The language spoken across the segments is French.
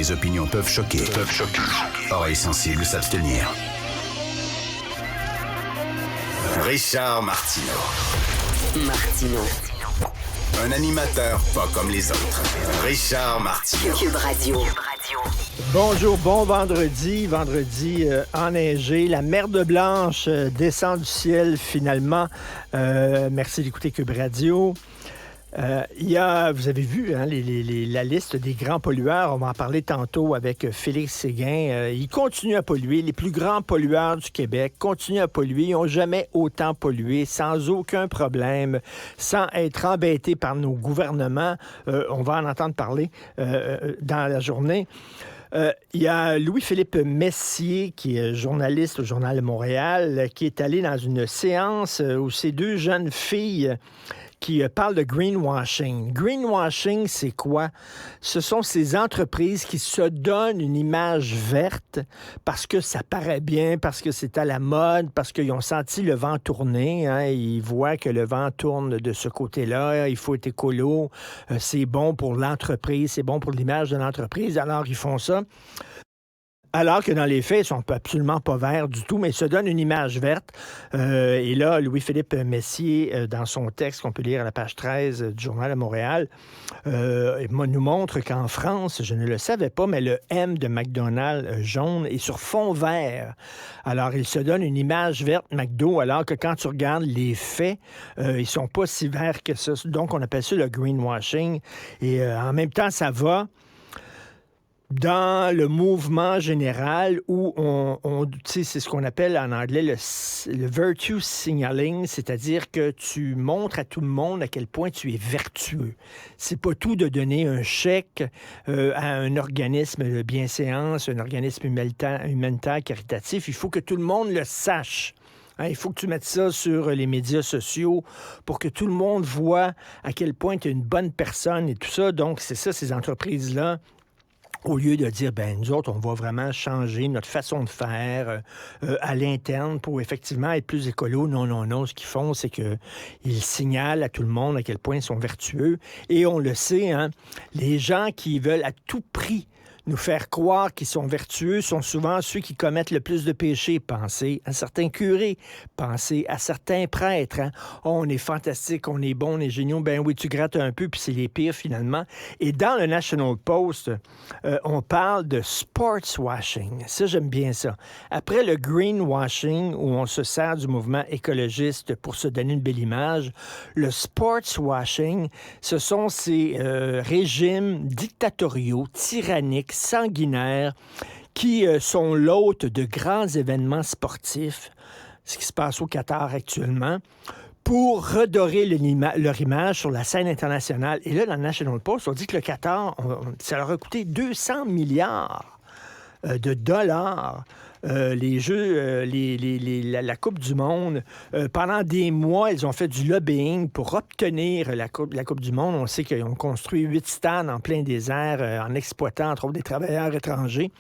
Les opinions peuvent choquer. Oreilles sensibles s'abstenir. Richard Martineau. Un animateur pas comme les autres. Richard Martineau. Cube Radio. Bonjour, bon vendredi enneigé. La merde blanche descend du ciel finalement. Merci d'écouter Cube Radio. Vous avez vu la liste des grands pollueurs. On va en parler tantôt avec Félix Séguin. Ils continuent à polluer. Les plus grands pollueurs du Québec continuent à polluer. Ils n'ont jamais autant pollué, sans aucun problème, sans être embêtés par nos gouvernements. On va en entendre parler dans la journée. Il y a Louis-Philippe Messier, qui est journaliste au Journal de Montréal, qui est allé dans une séance où ces deux jeunes filles qui parle de greenwashing. Greenwashing, c'est quoi? Ce sont ces entreprises qui se donnent une image verte parce que ça paraît bien, parce que c'est à la mode, parce qu'ils ont senti le vent tourner. Ils voient que le vent tourne de ce côté-là. Il faut être écolo. C'est bon pour l'entreprise. C'est bon pour l'image de l'entreprise. Alors, ils font ça. Alors que dans les faits, ils ne sont absolument pas verts du tout, mais ils se donnent une image verte. Et là, Louis-Philippe Messier, dans son texte qu'on peut lire à la page 13 du Journal de Montréal, nous montre qu'en France, je ne le savais pas, mais le M de McDonald's jaune est sur fond vert. Alors, il se donne une image verte McDo, alors que quand tu regardes les faits, ils sont pas si verts que ça. Donc, on appelle ça le greenwashing. Et en même temps, ça va dans le mouvement général où c'est ce qu'on appelle en anglais le virtue signaling, c'est-à-dire que tu montres à tout le monde à quel point tu es vertueux. C'est pas tout de donner un chèque à un organisme de bienséance, un organisme humanitaire caritatif. Il faut que tout le monde le sache. Il faut que tu mettes ça sur les médias sociaux pour que tout le monde voit à quel point tu es une bonne personne et tout ça. Donc, c'est ça, ces entreprises-là. Au lieu de dire, nous autres, on va vraiment changer notre façon de faire à l'interne pour effectivement être plus écolo. Non. Ce qu'ils font, c'est qu'ils signalent à tout le monde à quel point ils sont vertueux. Et on le sait, les gens qui veulent à tout prix nous faire croire qu'ils sont vertueux sont souvent ceux qui commettent le plus de péchés. Pensez à certains curés, pensez à certains prêtres. On est fantastique, on est bon, on est géniaux. Ben oui, tu grattes un peu, puis c'est les pires finalement. Et dans le National Post, on parle de sportswashing. Ça, j'aime bien ça. Après le greenwashing, où on se sert du mouvement écologiste pour se donner une belle image, le sportswashing, ce sont ces régimes dictatoriaux, tyranniques, sanguinaires, qui sont l'hôte de grands événements sportifs, ce qui se passe au Qatar actuellement, pour redorer leur image sur la scène internationale. Et là, dans le National Post, on dit que le Qatar, ça leur a coûté 200 milliards de dollars. Les Jeux, la Coupe du Monde. Pendant des mois, ils ont fait du lobbying pour obtenir la Coupe du Monde. On sait qu'ils ont construit 8 stades en plein désert en exploitant, entre autres, des travailleurs étrangers.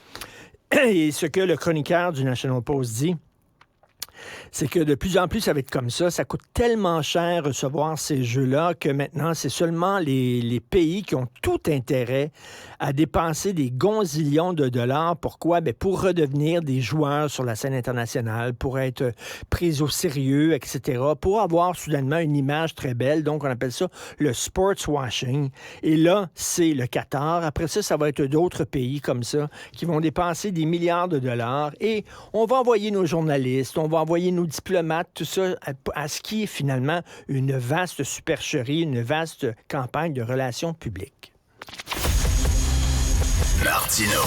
Et ce que le chroniqueur du National Post dit, c'est que de plus en plus, ça va être comme ça. Ça coûte tellement cher recevoir ces jeux-là que maintenant, c'est seulement les pays qui ont tout intérêt à dépenser des gonzillions de dollars. Pourquoi? Pour redevenir des joueurs sur la scène internationale, pour être pris au sérieux, etc., pour avoir soudainement une image très belle. Donc, on appelle ça le sportswashing. Et là, c'est le Qatar. Après ça, ça va être d'autres pays comme ça qui vont dépenser des milliards de dollars. Et on va envoyer nos journalistes, on va envoyer nos diplomates, tout ça, à ce qui est finalement une vaste supercherie, une vaste campagne de relations publiques. Martineau.